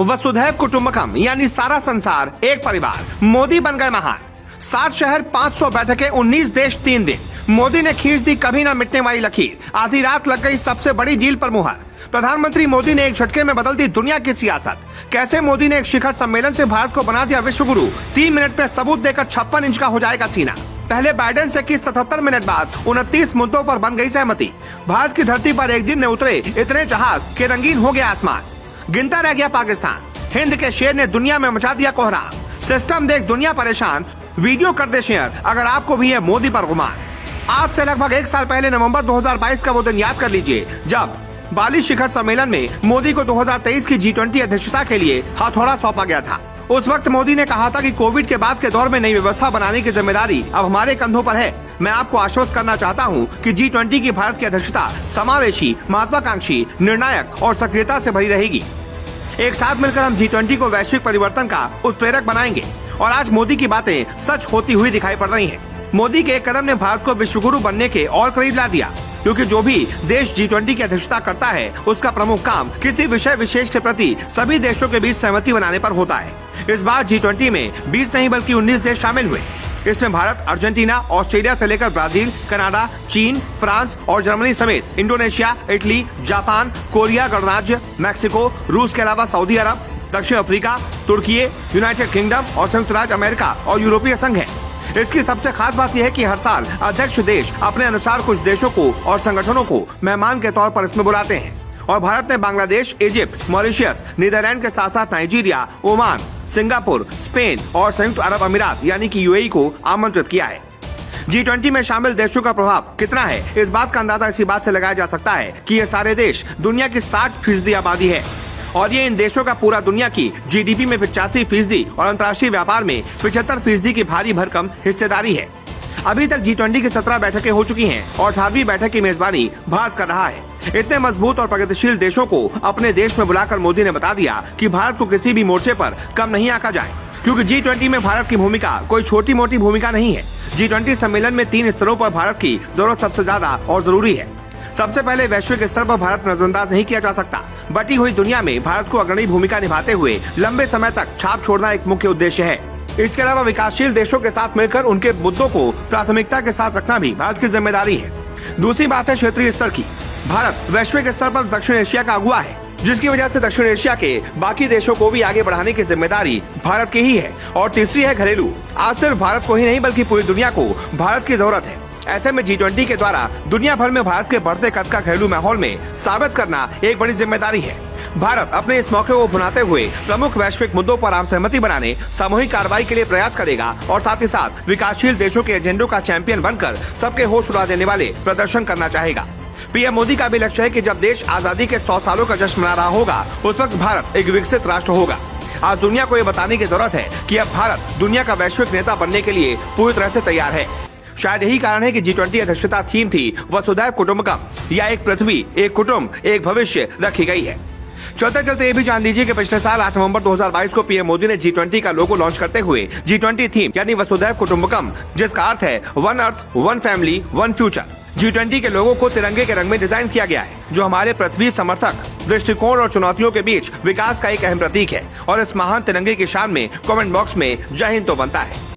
वसुधैव कुटुंबकम यानी सारा संसार एक परिवार। मोदी बन गए महान। 60 शहर, 500 बैठकें, 19 देश, 3 दिन। मोदी ने खींच दी कभी ना मिटने वाली लकीर। आधी रात लग गई सबसे बड़ी डील पर मुहर। प्रधानमंत्री मोदी ने एक झटके में बदल दी दुनिया की सियासत। कैसे मोदी ने एक शिखर सम्मेलन से भारत को बना दिया विश्व गुरु। 3 मिनट में सबूत देकर 56 इंच का हो जाएगा सीना। पहले बाइडेन से की 77 मिनट बाद 29 मुद्दों पर बन गई सहमति। भारत की धरती पर एक दिन में उतरे इतने जहाज के रंगीन हो गया आसमान। गिनता रह गया पाकिस्तान। हिंद के शेर ने दुनिया में मचा दिया कोहराम। सिस्टम देख दुनिया परेशान। वीडियो कर दे शेयर अगर आपको भी है मोदी पर गुमान। आज से लगभग 1 साल पहले नवंबर 2022 का वो दिन याद कर लीजिए जब बाली शिखर सम्मेलन में मोदी को 2023 की G20 अध्यक्षता के लिए हथौड़ा सौंपा गया था। उस वक्त मोदी ने कहा था कि कोविड के बाद के दौर में नई व्यवस्था बनाने की जिम्मेदारी अब हमारे कंधों पर है। मैं आपको आश्वस्त करना चाहता हूं कि G20 की भारत की अध्यक्षता समावेशी, महत्वाकांक्षी, निर्णायक और सक्रियता से भरी रहेगी। एक साथ मिलकर हम G20 को वैश्विक परिवर्तन का उत्प्रेरक बनाएंगे। और आज मोदी की बातें सच होती हुई दिखाई पड़ रही हैं। मोदी के एक कदम ने भारत को विश्वगुरु बनने के और करीब ला दिया, क्योंकि जो भी देश G20 की अध्यक्षता करता है उसका प्रमुख काम किसी विषय विशेष के प्रति सभी देशों के बीच सहमति बनाने पर होता है। इस बार G20 में 20 नहीं बल्कि 19 देश शामिल हुए। इसमें भारत, अर्जेंटीना, ऑस्ट्रेलिया से लेकर ब्राजील, कनाडा, चीन, फ्रांस और जर्मनी समेत इंडोनेशिया, इटली, जापान, कोरिया गणराज्य, मैक्सिको, रूस के अलावा सऊदी अरब, दक्षिण अफ्रीका, तुर्की, यूनाइटेड किंगडम और संयुक्त राज्य अमेरिका और यूरोपीय संघ है। इसकी सबसे खास बात यह है कि हर साल अध्यक्ष देश अपने अनुसार कुछ देशों को और संगठनों को मेहमान के तौर पर इसमें बुलाते हैं। और भारत ने बांग्लादेश, इजिप्ट, मॉरिशस, नीदरलैंड के साथ साथ नाइजीरिया, ओमान, सिंगापुर, स्पेन और संयुक्त अरब अमीरात यानी कि UAE को आमंत्रित किया है। G20 में शामिल देशों का प्रभाव कितना है, इस बात का अंदाजा इसी बात से लगाया जा सकता है कि ये सारे देश दुनिया की 60% आबादी है और ये इन देशों का पूरा दुनिया की GDP में 85% और अंतर्राष्ट्रीय व्यापार में 75% की भारी भरकम हिस्सेदारी है। अभी तक G20 की 17 बैठकें हो चुकी हैं और 18वीं बैठक की मेजबानी भारत कर रहा है। इतने मजबूत और प्रगतिशील देशों को अपने देश में बुलाकर मोदी ने बता दिया कि भारत को किसी भी मोर्चे पर कम नहीं आंका जाए, क्योंकि G20 में भारत की भूमिका कोई छोटी मोटी भूमिका नहीं है। G20 सम्मेलन में 3 स्तरों पर भारत की जरूरत सबसे ज्यादा और जरूरी है। सबसे पहले वैश्विक स्तर पर भारत नजरअंदाज नहीं किया जा सकता। बटी हुई दुनिया में भारत को अग्रणी भूमिका निभाते हुए लंबे समय तक छाप छोड़ना एक मुख्य उद्देश्य है। इसके अलावा विकासशील देशों के साथ मिलकर उनके मुद्दों को प्राथमिकता के साथ रखना भी भारत की जिम्मेदारी है। दूसरी बात है क्षेत्रीय स्तर की। भारत वैश्विक स्तर पर दक्षिण एशिया का अगुवा है, जिसकी वजह से दक्षिण एशिया के बाकी देशों को भी आगे बढ़ाने की जिम्मेदारी भारत की ही है। और तीसरी है घरेलू। आज सिर्फ भारत को ही नहीं बल्कि पूरी दुनिया को भारत की जरूरत है। ऐसे में G20 के द्वारा दुनिया भर में भारत के बढ़ते कद का घरेलू माहौल में साबित करना एक बड़ी जिम्मेदारी है। भारत अपने इस मौके को भुनाते हुए प्रमुख वैश्विक मुद्दों पर आम सहमति बनाने, सामूहिक कार्रवाई के लिए प्रयास करेगा और साथ ही साथ विकासशील देशों के एजेंडों का चैंपियन बनकर सबके होश उड़ा देने वाले प्रदर्शन करना चाहेगा। पीएम मोदी का भी लक्ष्य है कि जब देश आजादी के 100 सालों का जश्न मना रहा होगा उस वक्त भारत एक विकसित राष्ट्र होगा। आज दुनिया को ये बताने की जरूरत है कि अब भारत दुनिया का वैश्विक नेता बनने के लिए पूरी तरह से तैयार है। शायद यही कारण है कि G20 अध्यक्षता थीम थी वसुधैव कुटुंबकम या एक पृथ्वी, एक कुटुंब, एक भविष्य रखी गई है। चलते चलते ये भी जान लीजिए कि पिछले साल 8 नवंबर 2022 को पीएम मोदी ने G20 का लोगो लॉन्च करते हुए G20 थीम यानी वसुधैव कुटुंबकम, जिसका अर्थ है one earth, one family, one future. G20 के लोगो को तिरंगे के रंग में डिजाइन किया गया है, जो हमारे पृथ्वी समर्थक दृष्टिकोण और चुनौतियों के बीच विकास का एक अहम प्रतीक है। और इस महान तिरंगे की शान में कमेंट बॉक्स में जय हिंद तो बनता है।